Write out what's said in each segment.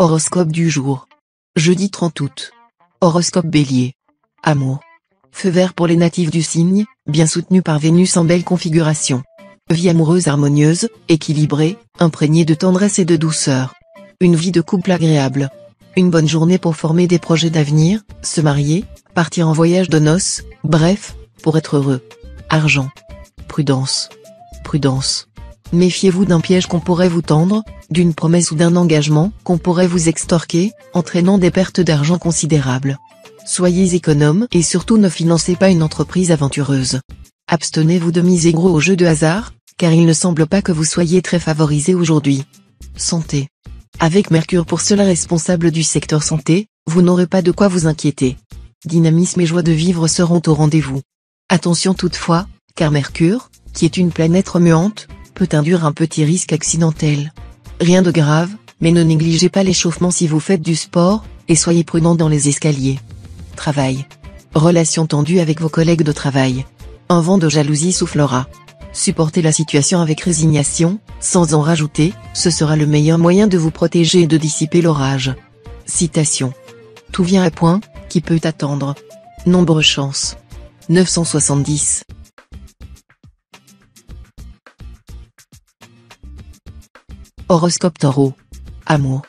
Horoscope du jour. Jeudi 30 août. Horoscope Bélier. Amour. Feu vert pour les natifs du signe, bien soutenu par Vénus en belle configuration. Vie amoureuse harmonieuse, équilibrée, imprégnée de tendresse et de douceur. Une vie de couple agréable. Une bonne journée pour former des projets d'avenir, se marier, partir en voyage de noces, bref, pour être heureux. Argent. Prudence. Prudence. Méfiez-vous d'un piège qu'on pourrait vous tendre, d'une promesse ou d'un engagement qu'on pourrait vous extorquer, entraînant des pertes d'argent considérables. Soyez économe et surtout ne financez pas une entreprise aventureuse. Abstenez-vous de miser gros au jeu de hasard, car il ne semble pas que vous soyez très favorisé aujourd'hui. Santé. Avec Mercure pour seul responsable du secteur santé, vous n'aurez pas de quoi vous inquiéter. Dynamisme et joie de vivre seront au rendez-vous. Attention toutefois, car Mercure, qui est une planète remuante, peut induire un petit risque accidentel. Rien de grave, mais ne négligez pas l'échauffement si vous faites du sport, et soyez prudent dans les escaliers. Travail. Relation tendue avec vos collègues de travail. Un vent de jalousie soufflera. Supportez la situation avec résignation, sans en rajouter, ce sera le meilleur moyen de vous protéger et de dissiper l'orage. Citation. Tout vient à point, qui peut attendre. Nombre chance. 970. Horoscope Taureau. Amour.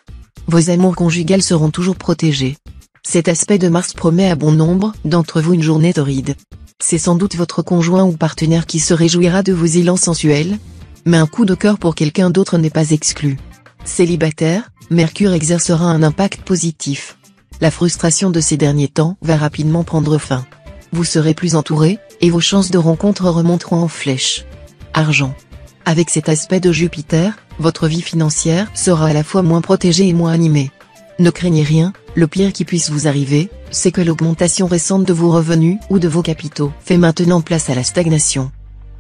Vos amours conjugales seront toujours protégés. Cet aspect de Mars promet à bon nombre d'entre vous une journée torride. C'est sans doute votre conjoint ou partenaire qui se réjouira de vos élans sensuels, mais un coup de cœur pour quelqu'un d'autre n'est pas exclu. Célibataire, Mercure exercera un impact positif. La frustration de ces derniers temps va rapidement prendre fin. Vous serez plus entouré, et vos chances de rencontre remonteront en flèche. Argent. Avec cet aspect de Jupiter, votre vie financière sera à la fois moins protégée et moins animée. Ne craignez rien, le pire qui puisse vous arriver, c'est que l'augmentation récente de vos revenus ou de vos capitaux fait maintenant place à la stagnation.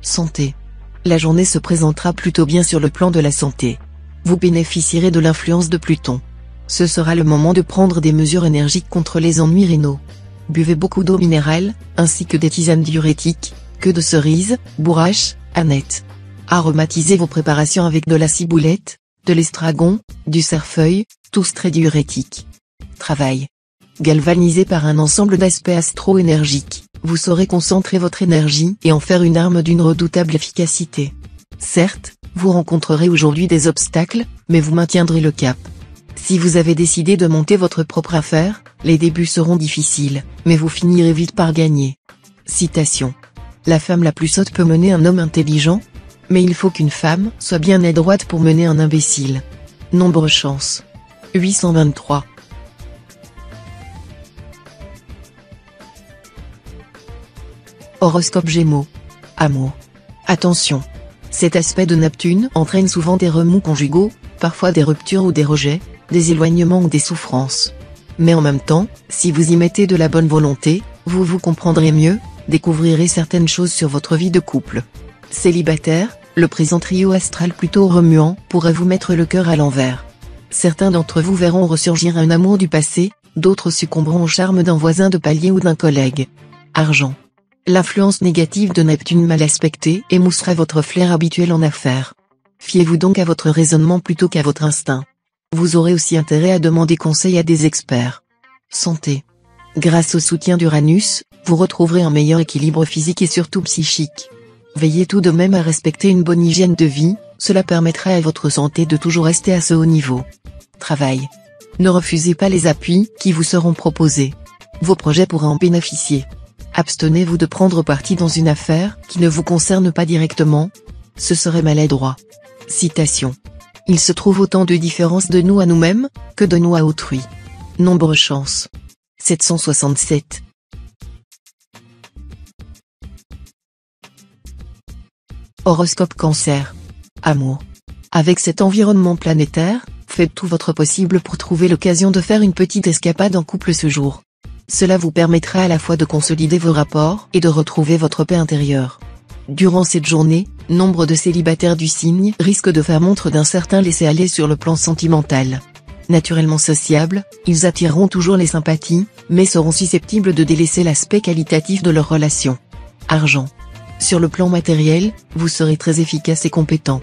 Santé. La journée se présentera plutôt bien sur le plan de la santé. Vous bénéficierez de l'influence de Pluton. Ce sera le moment de prendre des mesures énergiques contre les ennuis rénaux. Buvez beaucoup d'eau minérale, ainsi que des tisanes diurétiques, queue de cerise, bourrache, aneth. Aromatisez vos préparations avec de la ciboulette, de l'estragon, du cerfeuil, tous très diurétiques. Travail. Galvanisé par un ensemble d'aspects astro-énergiques, vous saurez concentrer votre énergie et en faire une arme d'une redoutable efficacité. Certes, vous rencontrerez aujourd'hui des obstacles, mais vous maintiendrez le cap. Si vous avez décidé de monter votre propre affaire, les débuts seront difficiles, mais vous finirez vite par gagner. Citation. La femme la plus sotte peut mener un homme intelligent, mais il faut qu'une femme soit bien adroite pour mener un imbécile. Nombre chance. 823. Horoscope Gémeaux. Amour. Attention. Cet aspect de Neptune entraîne souvent des remous conjugaux, parfois des ruptures ou des rejets, des éloignements ou des souffrances. Mais en même temps, si vous y mettez de la bonne volonté, vous vous comprendrez mieux, découvrirez certaines choses sur votre vie de couple. Célibataire, le présent trio astral plutôt remuant pourrait vous mettre le cœur à l'envers. Certains d'entre vous verront ressurgir un amour du passé, d'autres succomberont au charme d'un voisin de palier ou d'un collègue. Argent. L'influence négative de Neptune mal aspectée émoussera votre flair habituel en affaires. Fiez-vous donc à votre raisonnement plutôt qu'à votre instinct. Vous aurez aussi intérêt à demander conseil à des experts. Santé. Grâce au soutien d'Uranus, vous retrouverez un meilleur équilibre physique et surtout psychique. Veillez tout de même à respecter une bonne hygiène de vie, cela permettra à votre santé de toujours rester à ce haut niveau. Travail. Ne refusez pas les appuis qui vous seront proposés. Vos projets pourraient en bénéficier. Abstenez-vous de prendre parti dans une affaire qui ne vous concerne pas directement. Ce serait maladroit. Citation. Il se trouve autant de différences de nous à nous-mêmes, que de nous à autrui. Nombre chance. 767. Horoscope Cancer. Amour. Avec cet environnement planétaire, faites tout votre possible pour trouver l'occasion de faire une petite escapade en couple ce jour. Cela vous permettra à la fois de consolider vos rapports et de retrouver votre paix intérieure. Durant cette journée, nombre de célibataires du signe risquent de faire montre d'un certain laisser-aller sur le plan sentimental. Naturellement sociables, ils attireront toujours les sympathies, mais seront susceptibles de délaisser l'aspect qualitatif de leur relation. Argent. Sur le plan matériel, vous serez très efficace et compétent.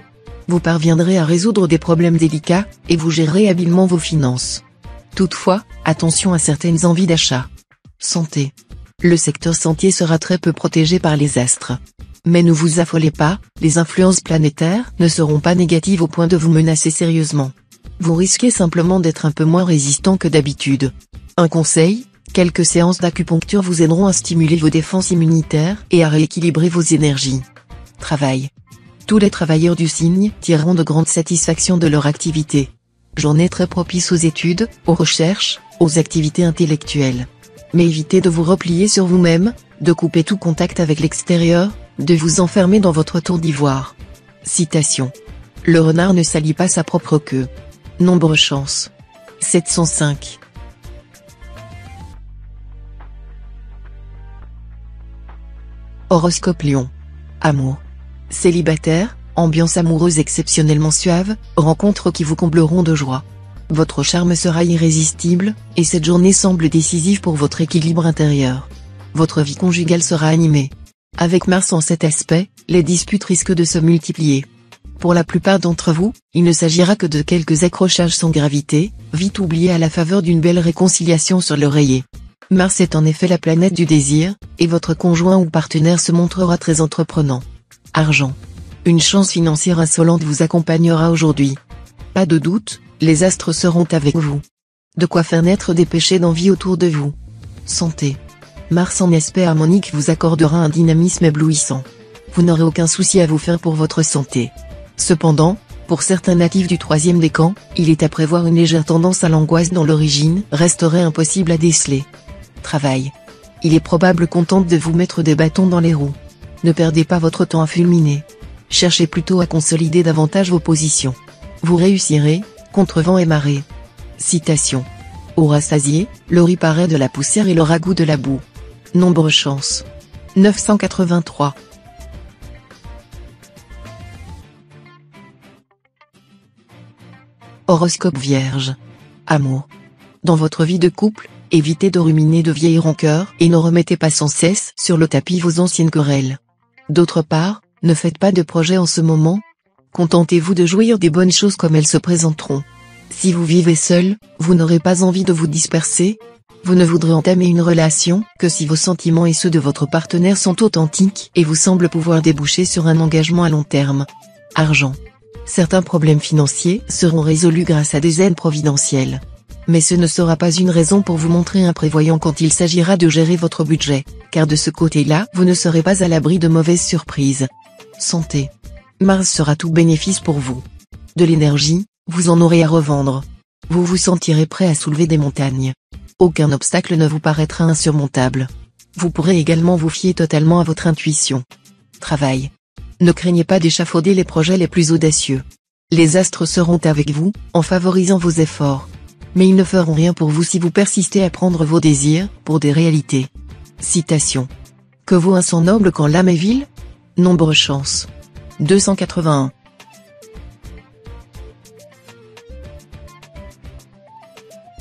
Vous parviendrez à résoudre des problèmes délicats, et vous gérerez habilement vos finances. Toutefois, attention à certaines envies d'achat. Santé. Le secteur sentier sera très peu protégé par les astres. Mais ne vous affolez pas, les influences planétaires ne seront pas négatives au point de vous menacer sérieusement. Vous risquez simplement d'être un peu moins résistant que d'habitude. Un conseil, quelques séances d'acupuncture vous aideront à stimuler vos défenses immunitaires et à rééquilibrer vos énergies. Travail. Tous les travailleurs du signe tireront de grandes satisfactions de leur activité. Journée très propice aux études, aux recherches, aux activités intellectuelles. Mais évitez de vous replier sur vous-même, de couper tout contact avec l'extérieur, de vous enfermer dans votre tour d'ivoire. Citation. Le renard ne salit pas sa propre queue. Nombre chance. 705. Horoscope Lion. Amour. Célibataire, ambiance amoureuse exceptionnellement suave, rencontres qui vous combleront de joie. Votre charme sera irrésistible, et cette journée semble décisive pour votre équilibre intérieur. Votre vie conjugale sera animée. Avec Mars en cet aspect, les disputes risquent de se multiplier. Pour la plupart d'entre vous, il ne s'agira que de quelques accrochages sans gravité, vite oubliés à la faveur d'une belle réconciliation sur l'oreiller. Mars est en effet la planète du désir, et votre conjoint ou partenaire se montrera très entreprenant. Argent. Une chance financière insolente vous accompagnera aujourd'hui. Pas de doute, les astres seront avec vous. De quoi faire naître des péchés d'envie autour de vous. Santé. Mars en aspect harmonique vous accordera un dynamisme éblouissant. Vous n'aurez aucun souci à vous faire pour votre santé. Cependant, pour certains natifs du troisième décan, il est à prévoir une légère tendance à l'angoisse dont l'origine resterait impossible à déceler. Travail. Il est probable qu'on tente de vous mettre des bâtons dans les roues. Ne perdez pas votre temps à fulminer. Cherchez plutôt à consolider davantage vos positions. Vous réussirez, contre vent et marée. Citation. Au rassasié, le riz paraît de la poussière et le ragoût de la boue. Nombre chance. 983. Horoscope Vierge. Amour. Dans votre vie de couple, évitez de ruminer de vieilles rancœurs et ne remettez pas sans cesse sur le tapis vos anciennes querelles. D'autre part, ne faites pas de projets en ce moment. Contentez-vous de jouir des bonnes choses comme elles se présenteront. Si vous vivez seul, vous n'aurez pas envie de vous disperser. Vous ne voudrez entamer une relation que si vos sentiments et ceux de votre partenaire sont authentiques et vous semblent pouvoir déboucher sur un engagement à long terme. Argent. Certains problèmes financiers seront résolus grâce à des aides providentielles. Mais ce ne sera pas une raison pour vous montrer imprévoyant quand il s'agira de gérer votre budget, car de ce côté-là vous ne serez pas à l'abri de mauvaises surprises. Santé. Mars sera tout bénéfice pour vous. De l'énergie, vous en aurez à revendre. Vous vous sentirez prêt à soulever des montagnes. Aucun obstacle ne vous paraîtra insurmontable. Vous pourrez également vous fier totalement à votre intuition. Travail. Ne craignez pas d'échafauder les projets les plus audacieux. Les astres seront avec vous, en favorisant vos efforts. Mais ils ne feront rien pour vous si vous persistez à prendre vos désirs pour des réalités. Citation. Que vaut un sang noble quand l'âme est vile? Nombre chance. 281.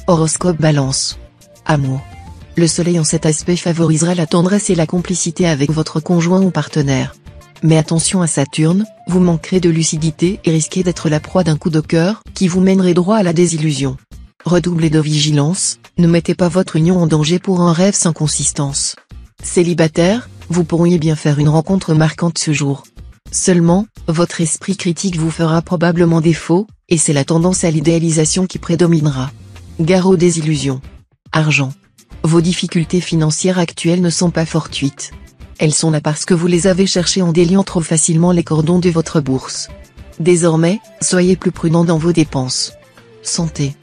Horoscope Balance. Amour. Le soleil en cet aspect favorisera la tendresse et la complicité avec votre conjoint ou partenaire. Mais attention à Saturne, vous manquerez de lucidité et risquez d'être la proie d'un coup de cœur qui vous mènerait droit à la désillusion. Redoublez de vigilance, ne mettez pas votre union en danger pour un rêve sans consistance. Célibataire, vous pourriez bien faire une rencontre marquante ce jour. Seulement, votre esprit critique vous fera probablement défaut, et c'est la tendance à l'idéalisation qui prédominera. Gare aux désillusions. Argent. Vos difficultés financières actuelles ne sont pas fortuites. Elles sont là parce que vous les avez cherchées en déliant trop facilement les cordons de votre bourse. Désormais, soyez plus prudent dans vos dépenses. Santé.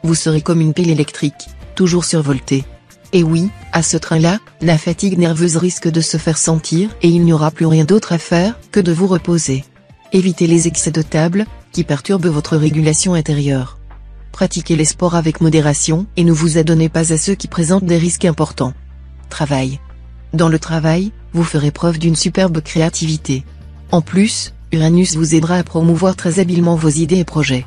Vous serez comme une pile électrique, toujours survoltée. Et oui, à ce train-là, la fatigue nerveuse risque de se faire sentir et il n'y aura plus rien d'autre à faire que de vous reposer. Évitez les excès de table, qui perturbent votre régulation intérieure. Pratiquez les sports avec modération et ne vous adonnez pas à ceux qui présentent des risques importants. Travail. Dans le travail, vous ferez preuve d'une superbe créativité. En plus, Uranus vous aidera à promouvoir très habilement vos idées et projets.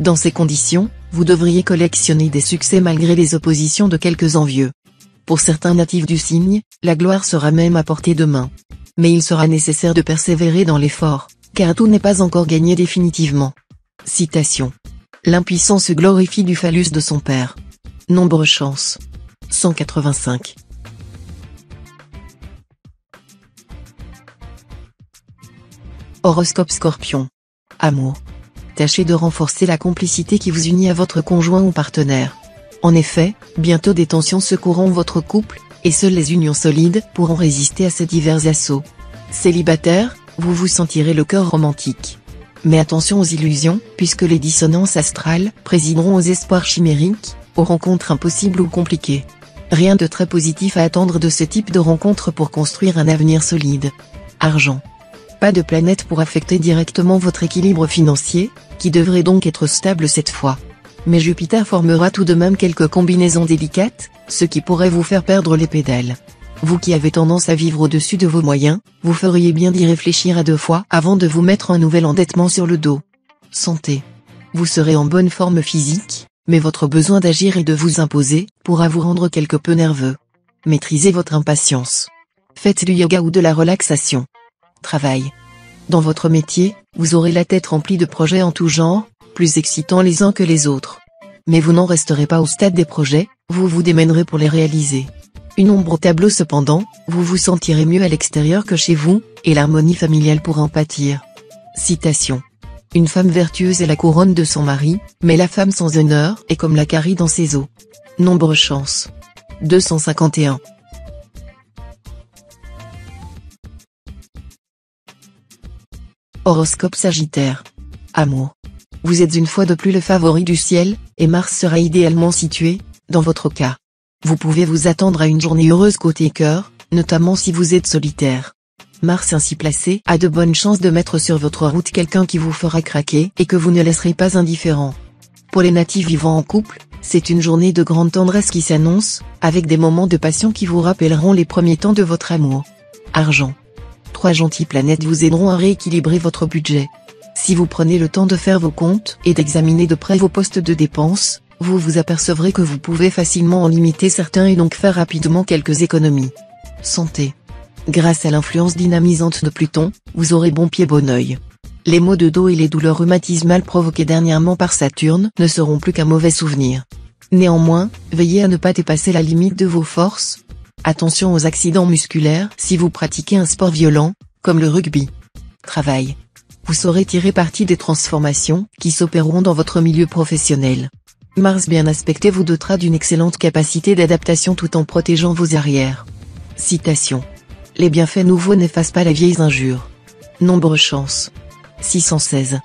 Dans ces conditions, vous devriez collectionner des succès malgré les oppositions de quelques envieux. Pour certains natifs du signe, la gloire sera même à portée de main. Mais il sera nécessaire de persévérer dans l'effort, car tout n'est pas encore gagné définitivement. Citation. L'impuissant se glorifie du phallus de son père. Nombre chance. 185. Horoscope Scorpion. Amour. Tâchez de renforcer la complicité qui vous unit à votre conjoint ou partenaire. En effet, bientôt des tensions secourront votre couple, et seules les unions solides pourront résister à ces divers assauts. Célibataire, vous vous sentirez le cœur romantique. Mais attention aux illusions, puisque les dissonances astrales présideront aux espoirs chimériques, aux rencontres impossibles ou compliquées. Rien de très positif à attendre de ce type de rencontre pour construire un avenir solide. Argent. Pas de planète pour affecter directement votre équilibre financier, qui devrait donc être stable cette fois. Mais Jupiter formera tout de même quelques combinaisons délicates, ce qui pourrait vous faire perdre les pédales. Vous qui avez tendance à vivre au-dessus de vos moyens, vous feriez bien d'y réfléchir à deux fois avant de vous mettre un nouvel endettement sur le dos. Santé. Vous serez en bonne forme physique, mais votre besoin d'agir et de vous imposer pourra vous rendre quelque peu nerveux. Maîtrisez votre impatience. Faites du yoga ou de la relaxation. Travail. Dans votre métier, vous aurez la tête remplie de projets en tout genre, plus excitants les uns que les autres. Mais vous n'en resterez pas au stade des projets, vous vous démènerez pour les réaliser. Une ombre au tableau cependant, vous vous sentirez mieux à l'extérieur que chez vous, et l'harmonie familiale pourra en pâtir. Citation. Une femme vertueuse est la couronne de son mari, mais la femme sans honneur est comme la carie dans ses os. Nombre chance. 251. Horoscope Sagittaire. Amour. Vous êtes une fois de plus le favori du ciel, et Mars sera idéalement situé, dans votre cas. Vous pouvez vous attendre à une journée heureuse côté cœur, notamment si vous êtes solitaire. Mars ainsi placé a de bonnes chances de mettre sur votre route quelqu'un qui vous fera craquer et que vous ne laisserez pas indifférent. Pour les natifs vivant en couple, c'est une journée de grande tendresse qui s'annonce, avec des moments de passion qui vous rappelleront les premiers temps de votre amour. Argent. 3 gentilles planètes vous aideront à rééquilibrer votre budget. Si vous prenez le temps de faire vos comptes et d'examiner de près vos postes de dépenses, vous vous apercevrez que vous pouvez facilement en limiter certains et donc faire rapidement quelques économies. Santé. Grâce à l'influence dynamisante de Pluton, vous aurez bon pied bon œil. Les maux de dos et les douleurs rhumatismales provoquées dernièrement par Saturne ne seront plus qu'un mauvais souvenir. Néanmoins, veillez à ne pas dépasser la limite de vos forces. Attention aux accidents musculaires si vous pratiquez un sport violent, comme le rugby. Travail. Vous saurez tirer parti des transformations qui s'opéreront dans votre milieu professionnel. Mars bien aspecté vous dotera d'une excellente capacité d'adaptation tout en protégeant vos arrières. Citation. Les bienfaits nouveaux n'effacent pas les vieilles injures. Nombre chance. 616.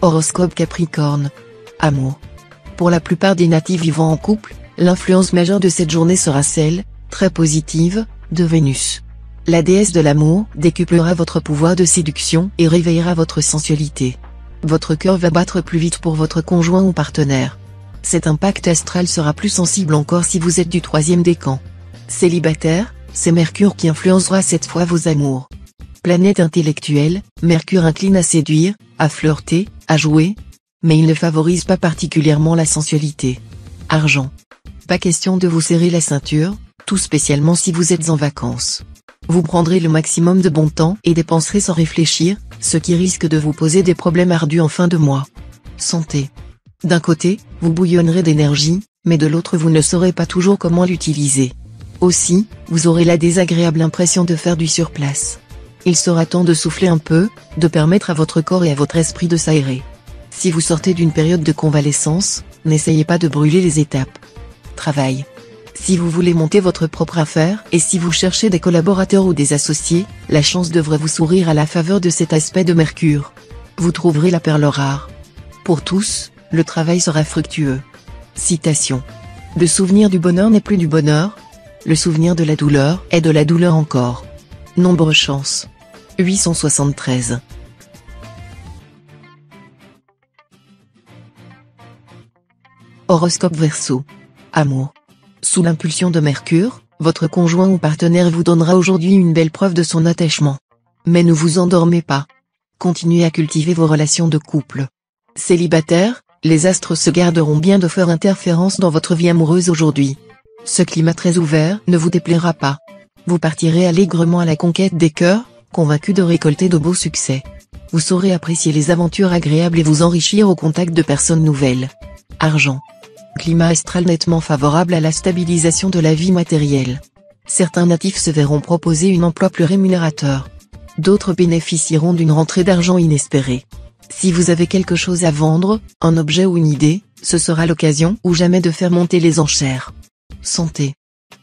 Horoscope Capricorne. Amour. Pour la plupart des natifs vivant en couple, l'influence majeure de cette journée sera celle, très positive, de Vénus. La déesse de l'amour décuplera votre pouvoir de séduction et réveillera votre sensualité. Votre cœur va battre plus vite pour votre conjoint ou partenaire. Cet impact astral sera plus sensible encore si vous êtes du 3e décan. Célibataire, c'est Mercure qui influencera cette fois vos amours. Planète intellectuelle, Mercure incline à séduire, à flirter, à jouer, mais il ne favorise pas particulièrement la sensualité. Argent. Pas question de vous serrer la ceinture, tout spécialement si vous êtes en vacances. Vous prendrez le maximum de bon temps et dépenserez sans réfléchir, ce qui risque de vous poser des problèmes ardus en fin de mois. Santé. D'un côté, vous bouillonnerez d'énergie, mais de l'autre vous ne saurez pas toujours comment l'utiliser. Aussi, vous aurez la désagréable impression de faire du surplace. Il sera temps de souffler un peu, de permettre à votre corps et à votre esprit de s'aérer. Si vous sortez d'une période de convalescence, n'essayez pas de brûler les étapes. Travail. Si vous voulez monter votre propre affaire et si vous cherchez des collaborateurs ou des associés, la chance devrait vous sourire à la faveur de cet aspect de Mercure. Vous trouverez la perle rare. Pour tous, le travail sera fructueux. Citation. Le souvenir du bonheur n'est plus du bonheur. Le souvenir de la douleur est de la douleur encore. Nombre chance. 873. Horoscope Verseau. Amour. Sous l'impulsion de Mercure, votre conjoint ou partenaire vous donnera aujourd'hui une belle preuve de son attachement. Mais ne vous endormez pas. Continuez à cultiver vos relations de couple. Célibataire, les astres se garderont bien de faire interférence dans votre vie amoureuse aujourd'hui. Ce climat très ouvert ne vous déplaira pas. Vous partirez allègrement à la conquête des cœurs, convaincu de récolter de beaux succès. Vous saurez apprécier les aventures agréables et vous enrichir au contact de personnes nouvelles. Argent. Climat astral nettement favorable à la stabilisation de la vie matérielle. Certains natifs se verront proposer un emploi plus rémunérateur. D'autres bénéficieront d'une rentrée d'argent inespérée. Si vous avez quelque chose à vendre, un objet ou une idée, ce sera l'occasion ou jamais de faire monter les enchères. Santé.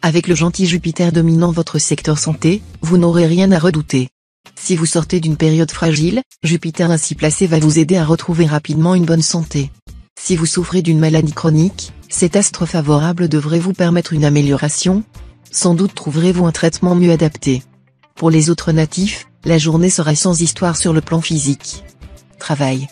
Avec le gentil Jupiter dominant votre secteur santé, vous n'aurez rien à redouter. Si vous sortez d'une période fragile, Jupiter ainsi placé va vous aider à retrouver rapidement une bonne santé. Si vous souffrez d'une maladie chronique, cet astre favorable devrait vous permettre une amélioration. Sans doute trouverez-vous un traitement mieux adapté. Pour les autres natifs, la journée sera sans histoire sur le plan physique. Travail.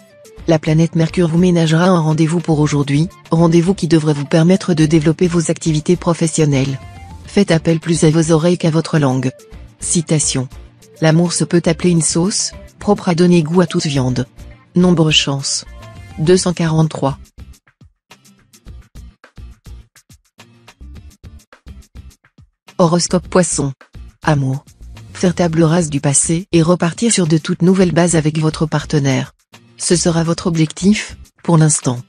La planète Mercure vous ménagera un rendez-vous pour aujourd'hui, rendez-vous qui devrait vous permettre de développer vos activités professionnelles. Faites appel plus à vos oreilles qu'à votre langue. Citation. L'amour se peut appeler une sauce, propre à donner goût à toute viande. Nombre chance. 243. Horoscope Poisson. Amour. Faire table rase du passé et repartir sur de toutes nouvelles bases avec votre partenaire. Ce sera votre objectif, pour l'instant.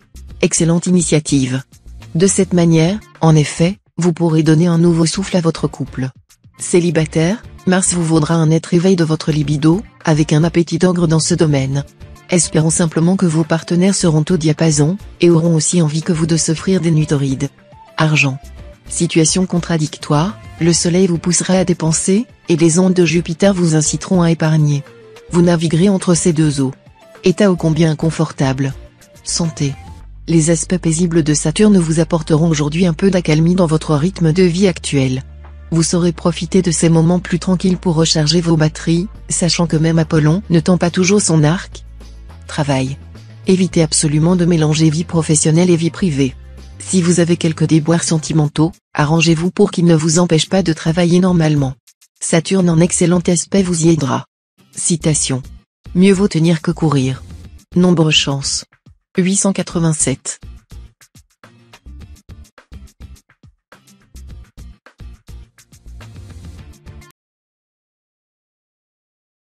Excellente initiative. De cette manière, en effet, vous pourrez donner un nouveau souffle à votre couple. Célibataire, Mars vous vaudra un net réveil de votre libido, avec un appétit d'ogre dans ce domaine. Espérons simplement que vos partenaires seront au diapason, et auront aussi envie que vous de s'offrir des nuits torrides. Argent. Situation contradictoire, le soleil vous poussera à dépenser, et les ondes de Jupiter vous inciteront à épargner. Vous naviguerez entre ces deux eaux. État ô combien inconfortable. Santé. Les aspects paisibles de Saturne vous apporteront aujourd'hui un peu d'accalmie dans votre rythme de vie actuel. Vous saurez profiter de ces moments plus tranquilles pour recharger vos batteries, sachant que même Apollon ne tend pas toujours son arc. Travail. Évitez absolument de mélanger vie professionnelle et vie privée. Si vous avez quelques déboires sentimentaux, arrangez-vous pour qu'ils ne vous empêchent pas de travailler normalement. Saturne en excellent aspect vous y aidera. Citation. Mieux vaut tenir que courir. Nombre chance. 887.